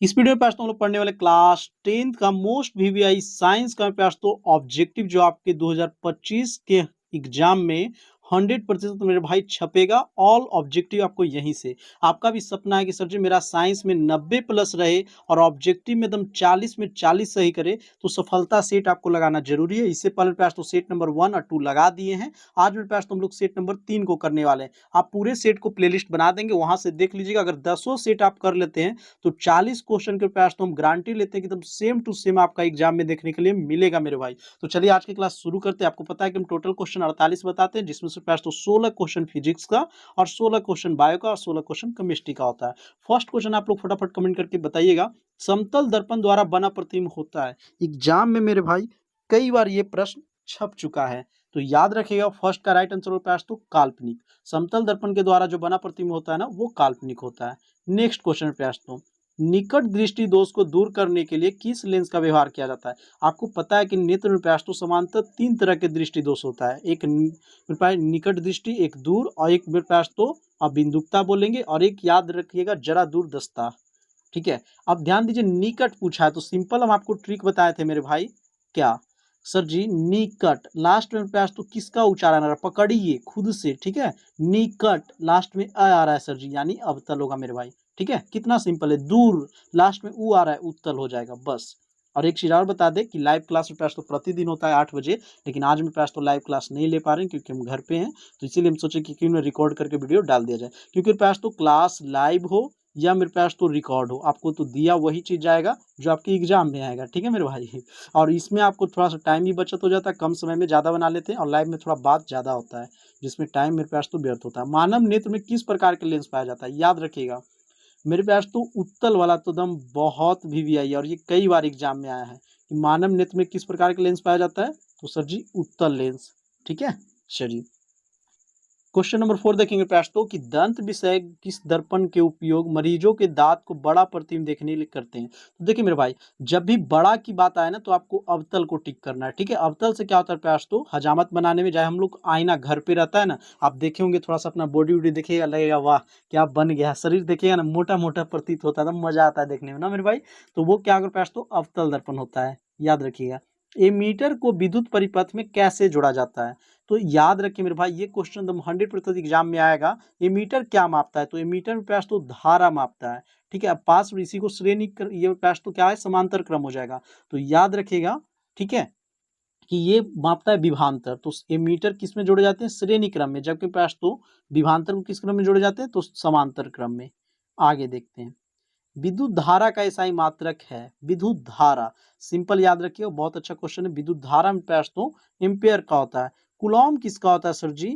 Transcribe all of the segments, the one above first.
इस वीडियो में पास हम लोग पढ़ने वाले क्लास 10th का मोस्ट वीवीआई साइंस का पास तो ऑब्जेक्टिव जो आपके 2025 के एग्जाम में 100% मेरे भाई छपेगा। ऑल ऑब्जेक्टिव आपको यहीं से। आपका भी सपना है कि सर जी मेरा साइंस में 90 प्लस रहे और ऑब्जेक्टिव में एकदम 40 में 40 सही करे, तो सफलता सेट आपको लगाना जरूरी है। इससे पहले पास तो सेट नंबर 1 और 2 लगा दिए हैं। आज मेरे पास तो हम लोग सेट नंबर 3 को करने वाले हैं। आप पूरे सेट को प्लेलिस्ट बना देंगे, वहां से देख लीजिएगा। अगर 10 सेट आप कर लेते हैं तो 40 क्वेश्चन के पास तो हम गारंटी लेते हैं कि एकदम सेम टू सेम आपका एग्जाम में देखने के लिए मिलेगा मेरे भाई। तो चलिए आज की क्लास शुरू करते हैं। आपको पता है कि हम टोटल क्वेश्चन 48 बताते हैं, जिसमें से पास तो 16 क्वेश्चन फिजिक्स का और 16 क्वेश्चन बायो का और 16 क्वेश्चन केमिस्ट्री का होता है। फर्स्ट क्वेश्चन आप लोग फटाफट कमेंट करके बताइएगा। समतल दर्पण द्वारा बना प्रतिबिंब होता है। एग्जाम में मेरे भाई कई बार ये प्रश्न छप चुका है, तो याद रखिएगा। फर्स्ट का राइट आंसर पास तो काल्पनिक। समतल दर्पण के द्वारा जो बना प्रतिबिंब होता है ना, वो काल्पनिक होता है। नेक्स्ट क्वेश्चन पे आते हैं। निकट दृष्टि दोष को दूर करने के लिए किस लेंस का व्यवहार किया जाता है। आपको पता है कि नेत्र में प्रयास तो समांतर 3 तरह के दृष्टि दोष होता है। एक निकट दृष्टि, एक दूर, और एक प्रयास तो अबिंदुकता बोलेंगे, और एक याद रखिएगा जरा दूरदर्शिता। ठीक है, अब ध्यान दीजिए। निकट पूछा है तो सिंपल हम आपको ट्रिक बताए थे मेरे भाई। क्या सर जी? निकट लास्ट में प्रयास तो किसका उच्चारण आ रहा है, पकड़िए खुद से। ठीक है, निकट लास्ट में अ आ रहा है सर जी, यानी अवतल होगा मेरे भाई। ठीक है, कितना सिंपल है। दूर लास्ट में ऊ आ रहा है, उत्तल हो जाएगा बस। और एक चीज और बता दें कि लाइव क्लास में प्रयास तो प्रतिदिन होता है 8 बजे, लेकिन आज में प्रयास तो लाइव क्लास नहीं ले पा रहे हैं क्योंकि हम घर पे हैं। तो इसीलिए हम सोचे कि क्यों ना रिकॉर्ड करके वीडियो डाल दिया जाए, क्योंकि प्रयास तो क्लास लाइव हो या मेरे पास तो रिकॉर्ड हो, आपको तो दिया वही चीज जाएगा जो आपके एग्जाम में आएगा। ठीक है मेरे भाई, और इसमें आपको थोड़ा सा टाइम भी बचत हो जाता है, कम समय में ज़्यादा बना लेते हैं, और लाइव में थोड़ा बात ज़्यादा होता है जिसमें टाइम मेरे पास तो व्यर्थ होता है। मानव नेत्र में किस प्रकार के लेंस पाया जाता है, याद रखिएगा मेरे पास तो उत्तल वाला तो एकदम बहुत वीवीआई है, और ये कई बार एग्जाम में आया है कि मानव नेत्र में किस प्रकार के लेंस पाया जाता है, तो सर जी उत्तल लेंस। ठीक है, चलिए क्वेश्चन नंबर 4 देखेंगे प्रयास तो कि दंत विषय किस दर्पण के उपयोग मरीजों के दांत को बड़ा प्रतिबिंब देखने के लिए करते हैं। तो देखिए मेरे भाई, जब भी बड़ा की बात आए ना तो आपको अवतल को टिक करना है। ठीक है, अवतल से क्या होता है प्रयास तो हजामत बनाने में, चाहे हम लोग आईना घर पे रहता है ना, आप देखे होंगे, थोड़ा सा अपना बॉडी वॉडी देखिएगा, लगेगा वाह क्या बन गया। शरीर देखिएगा ना, मोटा मोटा प्रतीत होता है, मजा आता है देखने में ना मेरे भाई। तो वो क्या अगर प्रयास तो अवतल दर्पण होता है, याद रखिएगा। एमीटर को विद्युत परिपथ में कैसे जोड़ा जाता है, तो याद रखिए मेरे भाई, ये क्वेश्चन एकदम 100% एग्जाम में आएगा। एमीटर क्या मापता है, तो एमीटर में प्रयास तो धारा मापता है। ठीक है, अब पास और इसी को श्रेणी ये प्रयास तो क्या है, समांतर क्रम हो जाएगा। तो याद रखिएगा, ठीक है, कि ये मापता है विभवांतर। तो एमीटर किस में जोड़े जाते हैं, श्रेणी क्रम में, जबकि प्रयास तो विभवांतर को किस क्रम में जोड़े जाते हैं, तो समांतर क्रम में। आगे देखते हैं। विद्युत धारा का एसआई मात्रक है। विद्युत धारा सिंपल याद रखिए, बहुत अच्छा क्वेश्चन है। विद्युत धारा में प्रयास तो एम्पेयर का होता है। कूलॉम किसका होता है सर जी,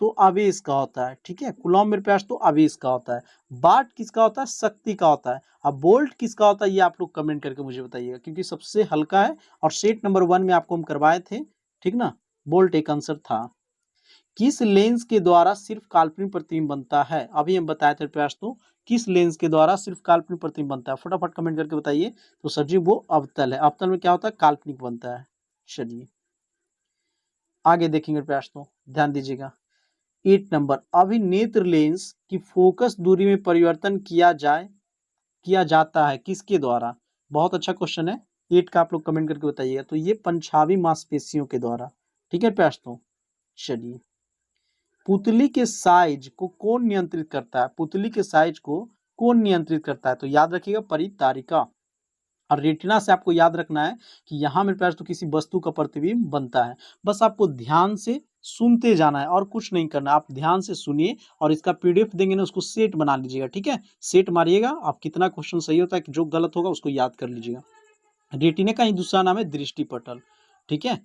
तो आवेश का होता है। ठीक है, कूलॉम में प्रयास तो आवेश का होता है। वाट किसका होता है, शक्ति का होता है। अब बोल्ट किसका होता है, ये आप लोग कमेंट करके मुझे बताइएगा, क्योंकि सबसे हल्का है और सेट नंबर 1 में आपको हम करवाए थे। ठीक ना, बोल्ट एक आंसर था। किस लेंस के द्वारा सिर्फ काल्पनिक प्रतिबिंब बनता है, अभी हम बताए थे प्रयास तो किस लेंस के द्वारा सिर्फ काल्पनिक प्रतिबिंब बनता है, फटाफट कमेंट करके बताइए। तो सर जी वो अवतल है। अवतल में क्या होता है, काल्पनिक बनता है। चलिए आगे देखेंगे प्रयास तो ध्यान दीजिएगा। 8 नंबर, अभिनेत्र लेंस की फोकस दूरी में परिवर्तन किया जाता है किसके द्वारा। बहुत अच्छा क्वेश्चन है, 8 का आप लोग कमेंट करके बताइएगा। तो ये पंचावी मांसपेशियों के द्वारा। ठीक है प्रयास तो चलिए, पुतली के साइज को कौन नियंत्रित करता है, पुतली के साइज को कौन नियंत्रित करता है, तो याद रखिएगा परितारिका। और रेटिना से आपको याद रखना है कि यहाँ मेरे पास तो किसी वस्तु का प्रतिबिंब बनता है। बस आपको ध्यान से सुनते जाना है और कुछ नहीं करना, आप ध्यान से सुनिए और इसका पीडीएफ देंगे ना, उसको सेट बना लीजिएगा। ठीक है, सेट मारिएगा, आप कितना क्वेश्चन सही होता है, जो गलत होगा उसको याद कर लीजिएगा। रेटिना का ही दूसरा नाम है दृष्टिपटल। ठीक है,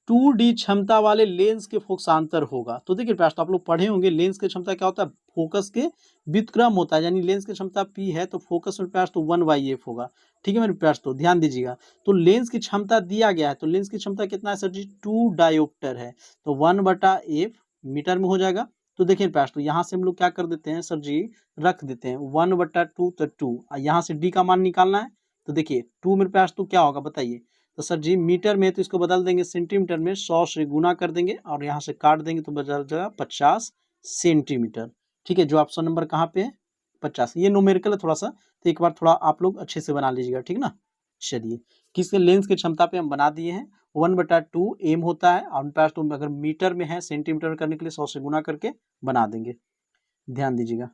2D क्षमता वाले लेंस के फोकसांतर होगा। तो देखिए प्रयास तो आप लोग पढ़े होंगे, लेंस की क्षमता क्या होता है, फोकस के व्युत्क्रम होता है, यानी लेंस की क्षमता P है तो फोकस में प्रयास तो 1/f होगा। ठीक है मेरे प्रयास तो ध्यान दीजिएगा। तो लेंस की क्षमता दिया गया है, तो लेंस की क्षमता कितना है सर जी, 2 डायोप्टर है, तो 1/f मीटर में हो जाएगा। तो देखिए प्रयास तो यहाँ से हम लोग क्या कर देते हैं सर जी, रख देते हैं 1/2, तो 2, यहाँ से d का मान निकालना है। तो देखिए 2 मेरे पास तो क्या होगा बताइए, तो सर जी मीटर में तो इसको बदल देंगे सेंटीमीटर में, 100 से गुना कर देंगे और यहाँ से काट देंगे तो बदल जाएगा 50 सेंटीमीटर। ठीक है, जो ऑप्शन नंबर कहाँ पे है, 50। ये न्यूमेरिकल है थोड़ा सा, तो एक बार थोड़ा आप लोग अच्छे से बना लीजिएगा, ठीक ना। चलिए, किसके लेंस की क्षमता पे हम बना दिए हैं, 1/2 एम होता है, और पास तो अगर मीटर में है, सेंटीमीटर करने के लिए 100 से गुना करके बना देंगे। ध्यान दीजिएगा।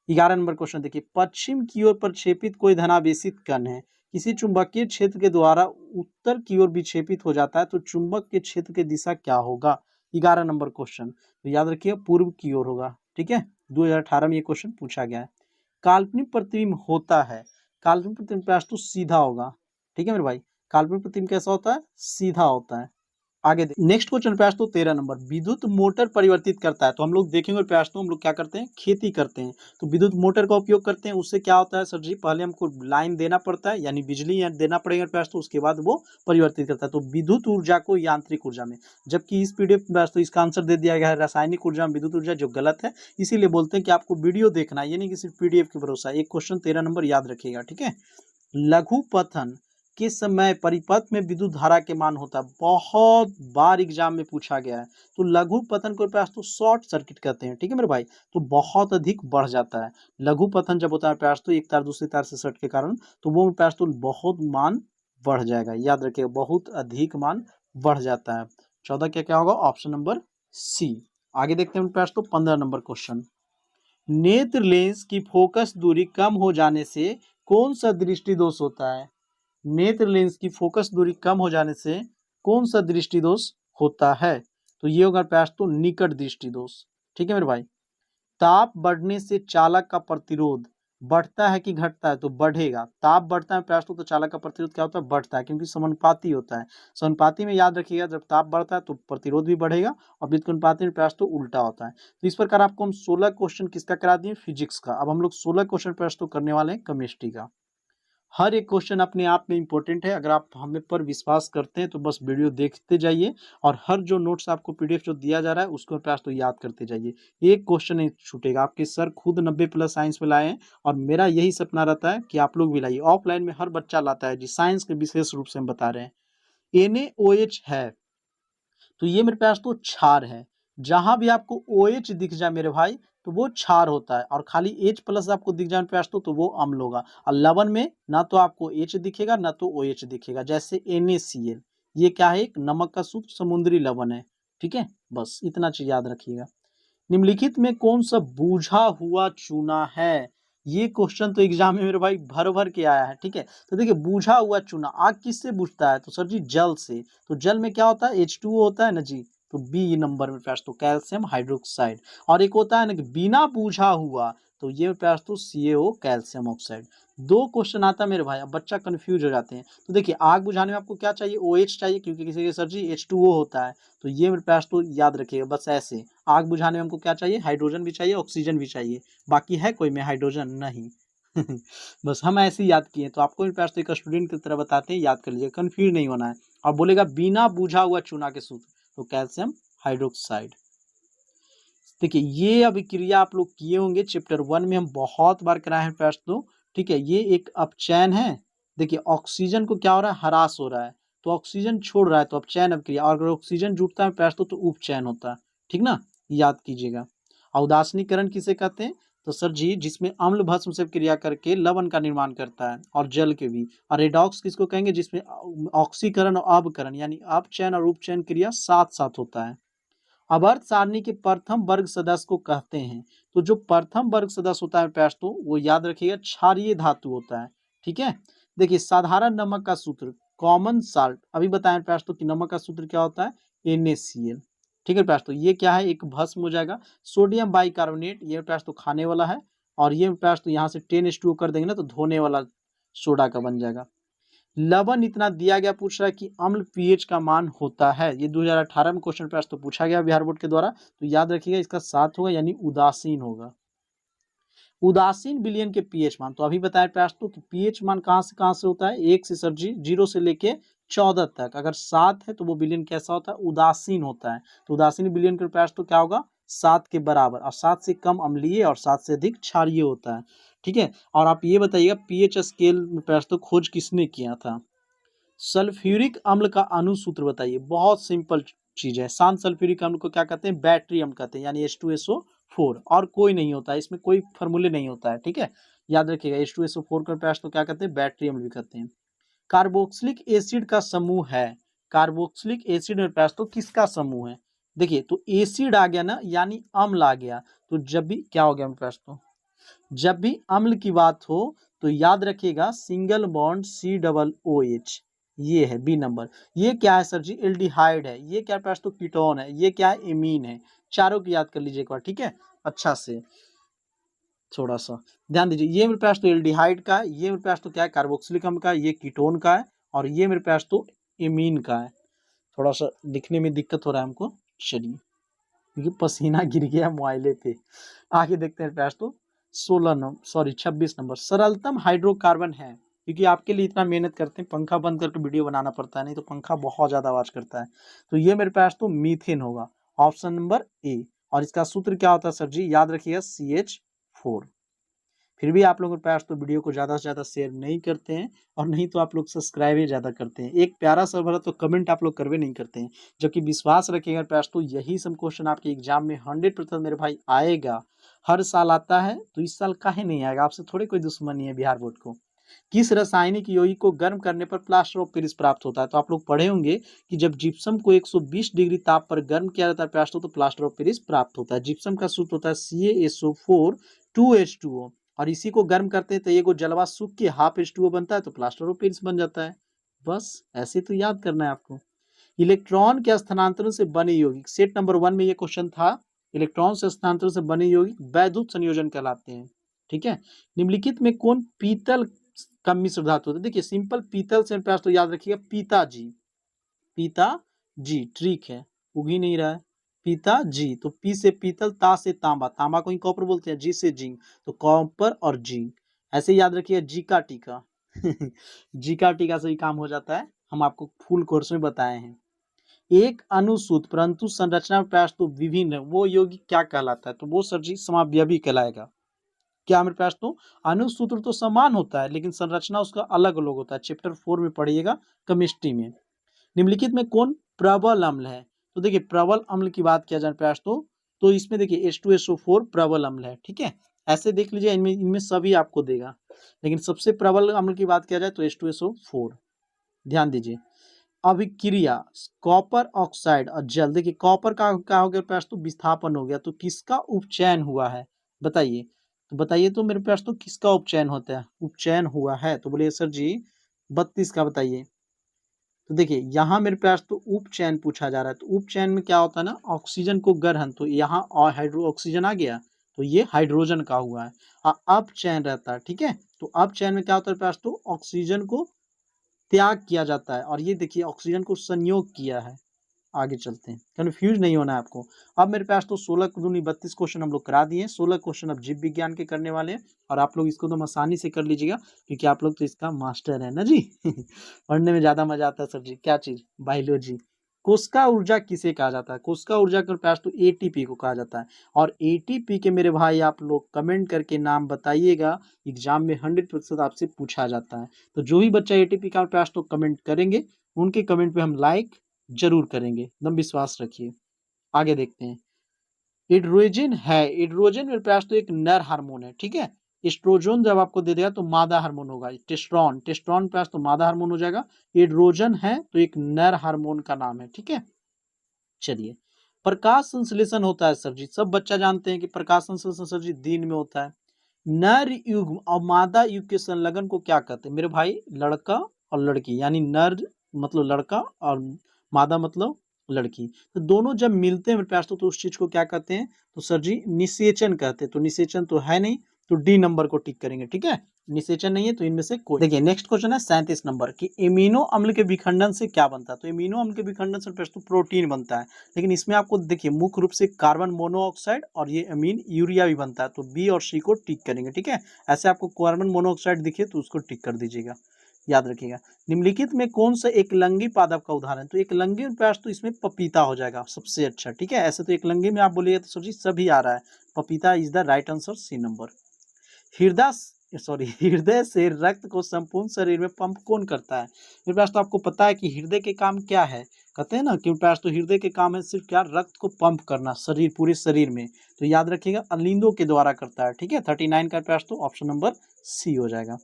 11 नंबर क्वेश्चन देखिए, पश्चिम की ओर प्रक्षेपित कोई धनावेशित कण है, किसी चुंबकीय क्षेत्र के द्वारा उत्तर की ओर विक्षेपित हो जाता है, तो चुंबक के क्षेत्र की दिशा क्या होगा। 11 नंबर क्वेश्चन, तो याद रखिए पूर्व की ओर होगा, ठीक है। 2018 में ये क्वेश्चन पूछा गया है। काल्पनिक प्रतिबिंब होता है, काल्पनिक प्रतिबिंब प्रयास तो सीधा होगा, ठीक है मेरे भाई। काल्पनिक प्रतिबिंब कैसा होता है, सीधा होता है। आगे नेक्स्ट क्वेश्चन प्रयास तो 13 नंबर, विद्युत मोटर परिवर्तित करता है। तो हम लोग देखेंगे प्रयास तो हम लोग क्या करते हैं, खेती करते हैं, तो विद्युत मोटर का उपयोग करते हैं। उससे क्या होता है सर जी, पहले हमको लाइन देना पड़ता है, यानी बिजली देना पड़ेगा प्रयास, तो उसके बाद वो परिवर्तित करता है। तो विद्युत ऊर्जा को यांत्रिक ऊर्जा में, जबकि इस पीडीएफ प्रयास तो इसका आंसर दे दिया गया है रासायनिक ऊर्जा में विद्युत ऊर्जा, जो गलत है। इसीलिए बोलते हैं कि आपको वीडियो देखना है, ये नहीं कि सिर्फ पीडीएफ के भरोसा। एक क्वेश्चन 13 नंबर याद रखिएगा, ठीक है। लघु पथन किस समय परिपथ में विद्युत धारा के मान होता है, बहुत बार एग्जाम में पूछा गया है। तो लघु पतन को प्रयास तो शॉर्ट सर्किट कहते हैं, ठीक है मेरे भाई। तो बहुत अधिक बढ़ जाता है लघु पतन जब होता है प्रयास, तो एक तार दूसरी तार से सट के कारण, तो वो प्रयास तो बहुत मान बढ़ जाएगा। याद रखिएगा, बहुत अधिक मान बढ़ जाता है। 14 क्या क्या होगा, ऑप्शन नंबर सी। आगे देखते हैं प्रयास तो 15 नंबर क्वेश्चन, नेत्र लेंस की फोकस दूरी कम हो जाने से कौन सा दृष्टि दोष होता है। नेत्र लेंस की फोकस दूरी कम हो जाने से कौन सा दृष्टि दोष होता है, तो ये होगा प्रयास तो निकट दृष्टि दोष, ठीक है मेरे भाई। ताप बढ़ने से चालक का प्रतिरोध बढ़ता है कि घटता है, तो बढ़ेगा। ताप बढ़ता है प्रयास तो चालक का प्रतिरोध क्या होता है, बढ़ता है, क्योंकि समानुपाती होता है। समानुपाती में याद रखिएगा, जब ताप बढ़ता है तो प्रतिरोध भी बढ़ेगा, और व्युत्क्रमानुपाती में प्रयास तो उल्टा होता है। तो इस प्रकार आपको हम 16 क्वेश्चन किसका करा दिए, फिजिक्स का। अब हम लोग 16 क्वेश्चन प्रयास तो करने वाले हैं केमिस्ट्री का। हर एक क्वेश्चन अपने आप में इंपॉर्टेंट है। अगर आप हमें पर विश्वास करते हैं तो बस वीडियो देखते जाइए, और हर जो नोट्स आपको पीडीएफ जो दिया जा रहा है उसको प्रयास तो याद करते जाइए। एक क्वेश्चन नहीं छूटेगा। आपके सर खुद 90+ साइंस में लाए हैं, और मेरा यही सपना रहता है कि आप लोग भी लाइए। ऑफलाइन में हर बच्चा लाता है जी, साइंस के विशेष रूप से हम बता रहे हैं। NaOH है, तो ये मेरे पास तो क्षार है। जहां भी आपको OH दिख जाए मेरे भाई, तो वो क्षार होता है, और खाली H+ आपको दिख जाए प्रयास तो वो अम्ल होगा। और लवण में ना तो आपको H दिखेगा ना तो OH दिखेगा, जैसे NaCl, ये क्या है, एक नमक का शुद्ध समुद्री लवण है, ठीक है। बस इतना चीज याद रखिएगा। निम्नलिखित में कौन सा बूझा हुआ चूना है, ये क्वेश्चन तो एग्जाम में मेरे भाई भर भर के आया है, ठीक है। तो देखिए, बूझा हुआ चूना आग किससे बुझता है, तो सर जी जल से। तो जल में क्या होता है, H2O होता है ना जी, तो बी नंबर में प्रयास तो कैल्शियम हाइड्रोक्साइड। और एक होता है ना कि बिना बूझा हुआ, तो ये प्रयास तो CaO कैल्शियम ऑक्साइड। दो क्वेश्चन आता है मेरे भाई, अब बच्चा कंफ्यूज हो जाते हैं। तो देखिए, आग बुझाने में आपको क्या चाहिए, OH चाहिए, क्योंकि किसी के सर जी H2O होता है, तो ये मेरे पास तो याद रखिएगा बस ऐसे। आग बुझाने में हमको क्या चाहिए, हाइड्रोजन भी चाहिए, ऑक्सीजन भी चाहिए। बाकी है कोई में हाइड्रोजन नहीं। बस हम ऐसे ही याद किए, तो आपको मेरे पास तो एक स्टूडेंट की तरह बताते हैं, याद कर लीजिए, कंफ्यूज नहीं होना है। और बोलेगा बिना बूझा हुआ चूना के सूत्र, तो कैल्शियम हाइड्रोक्साइड। देखिए, ये अभिक्रिया आप लोग किए होंगे चैप्टर 1 में, हम बहुत बार कराए हैं प्रयास तो, ठीक है। ये एक अपचयन है। देखिए, ऑक्सीजन को क्या हो रहा है, ह्रास हो रहा है, तो ऑक्सीजन छोड़ रहा है, तो अपचयन अभिक्रिया। और अगर ऑक्सीजन जुटता है प्रयास तो उपचयन होता है, ठीक ना, याद कीजिएगा। औदासनीकरण किसे कहते हैं, तो सर जी जिसमें अम्ल भस्म से क्रिया करके लवण का निर्माण करता है, और जल के भी। और रेडॉक्स किसको कहेंगे, जिसमें ऑक्सीकरण और अवकरण यानी अपचयन और उपचयन क्रिया साथ साथ होता है। अवर्त सारणी के प्रथम वर्ग सदस्य को कहते हैं, तो जो प्रथम वर्ग सदस्य होता है प्रयास तो वो याद रखिएगा क्षारीय धातु होता है, ठीक है। देखिए, साधारण नमक का सूत्र कॉमन साल्ट, अभी बताएं प्रयास तो कि नमक का सूत्र क्या होता है, NaCl, ठीक है प्रयास तो। ये क्या है, एक भस्म हो जाएगा। सोडियम बाइकार्बोनेट, ये प्रयास तो खाने वाला है, और ये प्रयास तो यहाँ से 10H2O कर देंगे ना, तो धोने वाला सोडा का बन जाएगा। लवण इतना दिया गया, पूछ रहा है कि अम्ल पीएच का मान होता है। ये 2018 में क्वेश्चन प्रश्न तो पूछा गया बिहार बोर्ड के द्वारा, तो याद रखिएगा इसका 7 होगा, यानी उदासीन होगा। उदासीन विलयन के पीएच मान, तो अभी बताया प्रयास तो कि पीएच मान कहाँ से होता है, 1 से सर जी 0 से लेके 14 तक। अगर 7 है तो वो विलयन कैसा होता है, उदासीन होता है। तो उदासीन विलयन के प्रयास तो क्या होगा, 7 के बराबर, और 7 से कम अम्लीय और 7 से अधिक क्षारीय होता है, ठीक है। और आप ये बताइएगा पीएच स्केल में प्रयास तो खोज किसने किया था। सल्फ्यूरिक अम्ल का अणुसूत्र बताइए, बहुत सिंपल चीज है। शांत सल्फ्यूरिक अम्ल को क्या कहते हैं, बैटरी अम्ल कहते हैं, यानी H2SO 4 और कोई नहीं होता है, इसमें कोई फॉर्मूले नहीं होता है, ठीक है। याद रखिएगा H2SO4 का प्रयास तो क्या कहते हैं, बैटरी अम्ल भी कहते हैं। कार्बोक्सिलिक एसिड का समूह है, कार्बोक्सिलिक एसिड में प्रयास तो किसका समूह है। देखिए तो एसिड आ गया ना, यानी अम्ल आ गया, तो जब भी क्या हो गया प्रयास तो, जब भी अम्ल की बात हो तो याद रखिएगा सिंगल बॉन्ड COOH, ये है बी नंबर। ये क्या है सर जी, एल्डिहाइड है। ये क्या प्रयास तो कीटोन है। ये क्या है, एमीन है। चारों की याद कर लीजिए एक बार, ठीक है, अच्छा से थोड़ा सा ध्यान दीजिए। ये मेरे पास तो एल्डिहाइड का है, ये मेरे पास तो क्या है, कार्बोक्सिलिक अम्ल का है, ये कीटोन का है, और ये मेरे पास तो एमीन का है। थोड़ा सा दिखने में दिक्कत हो रहा है हमको, चलिए क्योंकि पसीना गिर गया मोबाइले पे। आगे देखते हैं प्रयास तो 26 नंबर सरलतम हाइड्रोकार्बन है। क्योंकि आपके लिए इतना मेहनत करते हैं, पंखा बंद करके वीडियो बनाना पड़ता है, नहीं तो पंखा बहुत ज्यादा आवाज करता है। तो ये मेरे पास तो मीथेन होगा, ऑप्शन नंबर ए। और इसका सूत्र क्या होता है सर जी, याद रखिएगा CH4। फिर भी आप लोगों के पास तो वीडियो को ज़्यादा से ज़्यादा शेयर नहीं करते हैं, और नहीं तो आप लोग सब्सक्राइब ही ज़्यादा करते हैं। एक प्यारा सा भरा तो कमेंट आप लोग करवे नहीं करते हैं, जबकि विश्वास रखिएगा पास तो यही सब क्वेश्चन आपके एग्जाम में 100% मेरे भाई आएगा। हर साल आता है, तो इस साल काहे नहीं आएगा, आपसे थोड़ी कोई दुश्मनी है बिहार बोर्ड को। किस रासायनिक यौगिक को गर्म करने पर प्लास्टर ऑफ पेरिस प्राप्त होता है। तो आप लोग पढ़े होंगे कि जब जिप्सम को 120 डिग्री ताप पर गर्म किया जाता है प्लास्टर, तो प्लास्टर ऑफ पेरिस प्राप्त होता है। जिप्सम का सूत्र होता है CaSO4 2H2O, और इसी को गर्म करते हैं तो ये को जलवा सूख के हाफ H2O बनता है, तो प्लास्टर ऑफ पेरिस बन जाता है। बस ऐसे तो याद करना है आपको। इलेक्ट्रॉन के स्थानांतरण से बने यौगिक, सेट नंबर 1 में ये क्वेश्चन था। इलेक्ट्रॉन से स्थानांतरण से बने यौगिक वैद्युत संयोजन कहलाते हैं, ठीक है। निम्नलिखित में कौन पीतल का मिश्र धातु होता है। देखिए सिंपल पीतल से प्रयास तो याद रखिएगा पिताजी, पिताजी ठीक है, उग ही नहीं रहा है, पिताजी। तो पी से पीतल, ता से तांबा, तांबा को ही कॉपर बोलते हैं, जी से जिंक, तो कॉपर और जिंक। ऐसे याद रखिए जीका टीका जीका टीका से ही काम हो जाता है, हम आपको फुल कोर्स में बताए हैं। एक अनुसूत परंतु संरचना में प्रयास तो विभिन्न है, वो यौगिक क्या कहलाता है, तो वो सर जी समावयवी कहलाएगा। क्या मेरे पास तो अनुसूत्र तो समान होता है, लेकिन संरचना उसका अलग अलग होता है। चैप्टर 4 में पढ़िएगा केमिस्ट्री में। निम्नलिखित में कौन प्रबल अम्ल है। तो देखिए प्रबल अम्ल की बात किया जाए प्रयास तो इसमें देखिए H2SO4 प्रबल अम्ल है, ठीक है। ऐसे देख लीजिए, इनमें इनमें सभी आपको देगा, लेकिन सबसे प्रबल अम्ल की बात किया जाए तो H2SO4। ध्यान दीजिए अभिक्रिया कॉपर ऑक्साइड और जल। देखिए कॉपर का क्या हो गया प्रयास तो विस्थापन हो गया, तो किसका उपचयन हुआ है बताइए। तो बताइए तो मेरे पास तो किसका उपचयन होता है, उपचयन हुआ है, तो बोलिए सर जी 32 का बताइए। तो देखिए यहाँ मेरे पास तो उपचयन पूछा जा रहा है, तो उपचयन में क्या होता है ना, ऑक्सीजन को ग्रहण, तो यहाँ और हाइड्रो ऑक्सीजन आ गया, तो ये हाइड्रोजन का हुआ है। और अपचयन रहता है, ठीक है। तो अपचयन में क्या होता है मेरे पास तो ऑक्सीजन को त्याग किया जाता है, और ये देखिए ऑक्सीजन को संयोग किया है। आगे चलते हैं, कंफ्यूज नहीं होना है आपको। अब मेरे पास तो 16 दूनी 32 क्वेश्चन हम लोग करा दिए। 16 क्वेश्चन अब जीव विज्ञान के करने वाले हैं, और आप लोग इसको तो आसानी से कर लीजिएगा, क्योंकि आप लोग तो इसका मास्टर है ना जी पढ़ने में ज्यादा मजा आता है सर जी। क्या चीज, बायोलॉजी। कोशिका ऊर्जा किसे कहा जाता है, कोशिका ऊर्जा के पास तो ATP को कहा जाता है। और ATP के मेरे भाई आप लोग कमेंट करके नाम बताइएगा, एग्जाम में 100% आपसे पूछा जाता है। तो जो भी बच्चा ATP का पास तो कमेंट करेंगे, उनके कमेंट पे हम लाइक जरूर करेंगे, एकदम विश्वास रखिए। आगे देखते हैं, एड्रोजन है, एड्रोजन मेरे पास तो एक नर हार्मोन है, ठीक है। एस्ट्रोजन जब आपको दे देगा तो मादा हार्मोन होगा। टेस्टोस्टेरोन, टेस्टोस्टेरोन पास तो मादा हार्मोन हो जाएगा। एड्रोजन है तो एक नर हार्मोन का नाम है, ठीक है। चलिए प्रकाश संश्लेषण होता है सर जी, सब बच्चा जानते हैं कि प्रकाश संश्लेषण सर जी दिन में होता है। नर युग्म और मादा युग के संलग्न को क्या कहते हैं मेरे भाई, लड़का और लड़की, यानी नर मतलब लड़का और मादा मतलब लड़की, तो दोनों जब मिलते हैं मेरे पास तो उस चीज को क्या कहते हैं, तो सर जी निषेचन कहते हैं। तो निषेचन तो है नहीं, तो डी नंबर को टिक करेंगे, ठीक है। निषेचन नहीं है तो इनमें से कोई। देखिए नेक्स्ट क्वेश्चन है 37 नंबर की, एमिनो अम्ल के विखंडन से क्या बनता है। तो एमिनो अम्ल के विखंडन से तो प्रोटीन बनता है, लेकिन इसमें आपको देखिए मुख्य रूप से कार्बन मोनोऑक्साइड और ये अमीन यूरिया भी बनता है। तो बी और सी को टिक करेंगे, ठीक है। ऐसे आपको कार्बन मोनोऑक्साइड दिखे तो उसको टिक कर दीजिएगा, याद रखिएगा। निम्नलिखित में कौन सा एक लंगी पादप का उदाहरण, तो एक लंगी में प्रयास तो इसमें पपीता हो जाएगा सबसे अच्छा, ठीक है। ऐसे तो एक लंगी में आप बोलिए तो सब्जी सभी आ रहा है, पपीता is the right answer, C number. हृदय सॉरी हृदय से रक्त को संपूर्ण शरीर में पंप कौन करता है? मेरे पास तो आपको पता है कि हृदय के काम क्या है, कहते हैं ना कि मेरे पास तो हृदय के काम है सिर्फ क्या, रक्त को पंप करना शरीर, पूरे शरीर में। तो याद रखिएगा अलिंदों के द्वारा करता है, ठीक है। 39 का पास तो ऑप्शन नंबर सी हो जाएगा।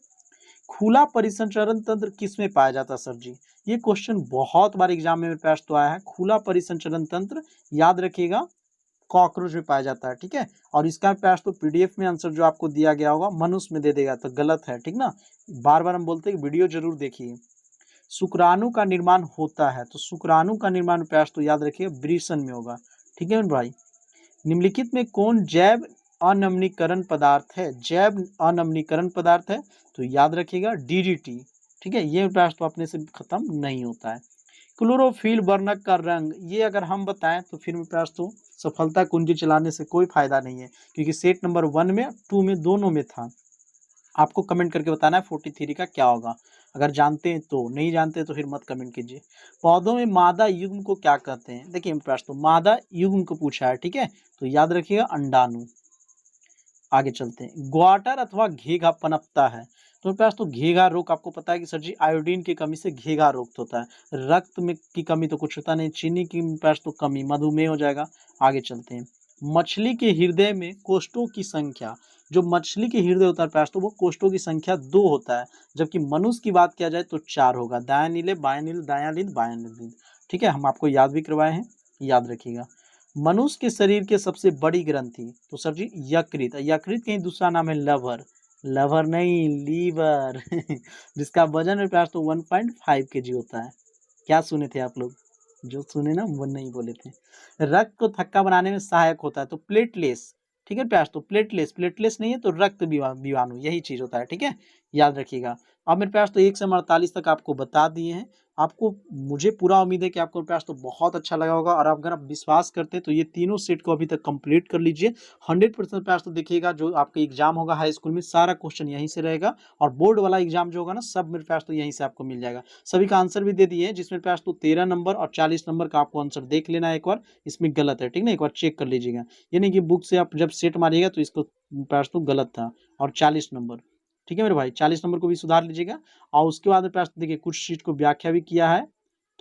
खुला परिसंचरण तंत्र किसमें पाया जाता है सर जी? ये क्वेश्चन बहुत बार एग्जाम में मेरे पास तो आया है। खुला परिसंचरण तंत्र याद रखिएगा कॉकरोच में पाया जाता है, ठीक है। और इसका पास तो पीडीएफ में आंसर जो आपको दिया गया होगा मनुष्य में दे देगा, तो गलत है, ठीक ना। बार बार हम बोलते हैं कि वीडियो जरूर देखिए। शुक्राणु का निर्माण होता है, तो शुक्राणु का निर्माण पास तो याद रखिए वृषण में होगा, ठीक है मेरे भाई। निम्नलिखित में कौन जैव अनमनीकरण पदार्थ है? जैव अनमनीकरण पदार्थ है तो याद रखिएगा डीडीटी, ठीक है। ये पास तो अपने से खत्म नहीं होता है। क्लोरोफिल वर्णक का रंग, ये अगर हम बताएं तो फिर मेरे पास तो सफलता कुंजी चलाने से कोई फायदा नहीं है, क्योंकि सेट नंबर 1 में 2 में दोनों में था। आपको कमेंट करके बताना है 43 का क्या होगा। अगर जानते हैं तो, नहीं जानते तो फिर मत कमेंट कीजिए। पौधों में मादा युग्म को क्या कहते हैं? देखिए मेरे पास तो मादा युग्म को पूछा है, ठीक है। तो याद रखिएगा अंडाणु। आगे चलते हैं। ग्वाटर अथवा घेघा पनपता है, तो मेरे पास तो घेघा रोग, आपको पता है कि सर जी आयोडीन की कमी से घेघा रोग होता है। रक्त में की कमी तो कुछ होता नहीं, चीनी की मेरे पास तो कमी, मधुमेह हो जाएगा। आगे चलते हैं। मछली के हृदय में कोष्ठों की संख्या, जो मछली के हृदय होता है पास तो वो कोष्ठों की संख्या 2 होता है, जबकि मनुष्य की बात किया जाए तो 4 होगा। दायां नीले, बायां नील, दायां लील, बायां नील, ठीक है। हम आपको याद भी करवाए हैं, याद रखिएगा। मनुष्य के शरीर के सबसे बड़ी ग्रंथि, तो सर जी यकृत। यकृत का ही दूसरा नाम है लवर, लवर नहीं लीवर जिसका वजन मेरे पास तो 1.5 केजी होता है। क्या सुने थे आप लोग? जो सुने ना वो नहीं बोले थे। रक्त को थक्का बनाने में सहायक होता है, तो प्लेटलेस, ठीक है प्यास, तो प्लेटलेस, प्लेटलेस नहीं है तो रक्त विवाणु, यही चीज होता है, ठीक है। याद रखिएगा। अब मेरे पास तो 1 से 48 तक आपको बता दिए हैं। आपको, मुझे पूरा उम्मीद है कि आपको मेरे पास तो बहुत अच्छा लगा होगा, और अगर आप विश्वास करते हैं तो ये तीनों सेट को अभी तक कंप्लीट कर लीजिए। 100% पास तो देखिएगा, जो आपका एग्जाम होगा हाई स्कूल में सारा क्वेश्चन यहीं से रहेगा, और बोर्ड वाला एग्जाम जो होगा ना सब मेरे पास तो यहीं से आपको मिल जाएगा। सभी का आंसर भी दे दिए हैं, जिसमें पास तो 13 नंबर और 40 नंबर का आपको आंसर देख लेना है एक बार, इसमें गलत है, ठीक ना, एक बार चेक कर लीजिएगा। ये नहीं कि बुक से आप जब सेट मारिएगा तो इसको पास तो गलत था। और 40 नंबर, ठीक है मेरे भाई, 40 नंबर को भी सुधार लीजिएगा। और उसके बाद मेरे पास देखिए कुछ चीज को व्याख्या भी किया है,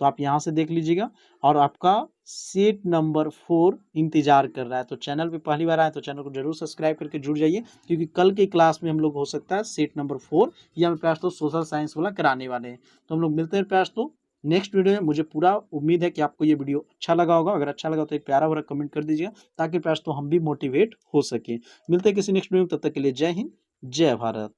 तो आप यहाँ से देख लीजिएगा। और आपका सेट नंबर 4 इंतजार कर रहा है, तो चैनल पे पहली बार आए तो चैनल को जरूर सब्सक्राइब करके जुड़ जाइए, क्योंकि कल की क्लास में हम लोग हो सकता है सेट नंबर 4 या मेरे पास तो सोशल साइंस वाला कराने वाले हैं। तो हम लोग मिलते हैं पास तो नेक्स्ट वीडियो में। मुझे पूरा उम्मीद है कि आपको ये वीडियो अच्छा लगा होगा। अगर अच्छा लगा तो एक प्यारा भरा कमेंट कर दीजिएगा, ताकि पास तो हम भी मोटिवेट हो सके। मिलते हैं किसी नेक्स्ट वीडियो में, तब तक के लिए जय हिंद, जय भारत।